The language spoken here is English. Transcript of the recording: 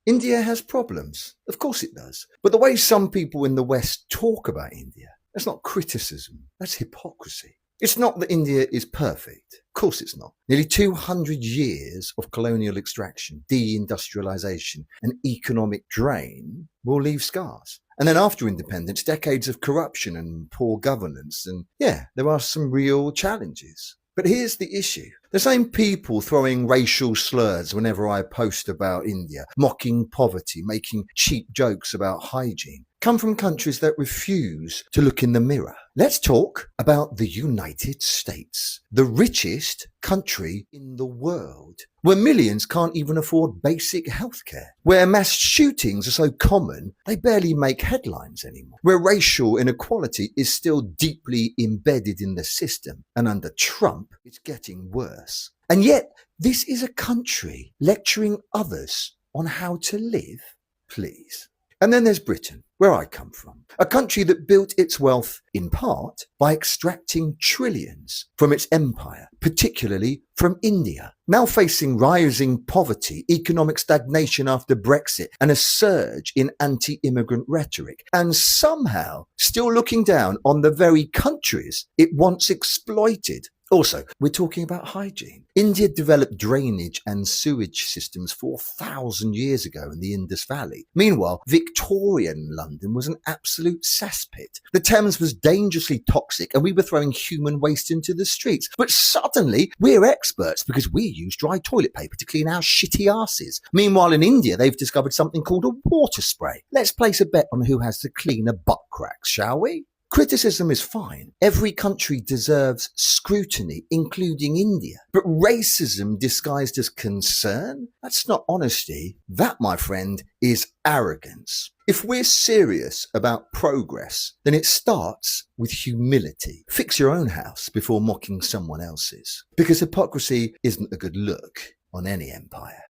India has problems. Of course it does. But the way some people in the West talk about India, that's not criticism, that's hypocrisy. It's not that India is perfect. Of course it's not. Nearly 200 years of colonial extraction, deindustrialization, and economic drain will leave scars. And then after independence, decades of corruption and poor governance. And yeah, there are some real challenges. But here's the issue. The same people throwing racial slurs whenever I post about India, mocking poverty, making cheap jokes about hygiene, come from countries that refuse to look in the mirror. Let's talk about the United States, the richest country in the world, where millions can't even afford basic healthcare, where mass shootings are so common they barely make headlines anymore, where racial inequality is still deeply embedded in the system, and under Trump it's getting worse. And yet this is a country lecturing others on how to live, please. And then there's Britain, where I come from, a country that built its wealth in part by extracting trillions from its empire, particularly from India, now facing rising poverty, economic stagnation after Brexit, and a surge in anti-immigrant rhetoric, and somehow still looking down on the very countries it once exploited. Also, we're talking about hygiene. India developed drainage and sewage systems 4,000 years ago in the Indus Valley. Meanwhile, Victorian London was an absolute cesspit. The Thames was dangerously toxic and we were throwing human waste into the streets. But suddenly, we're experts because we use dry toilet paper to clean our shitty asses. Meanwhile, in India, they've discovered something called a water spray. Let's place a bet on who has the cleaner butt cracks, shall we? Criticism is fine. Every country deserves scrutiny, including India. But racism disguised as concern? That's not honesty. That, my friend, is arrogance. If we're serious about progress, then it starts with humility. Fix your own house before mocking someone else's. Because hypocrisy isn't a good look on any empire.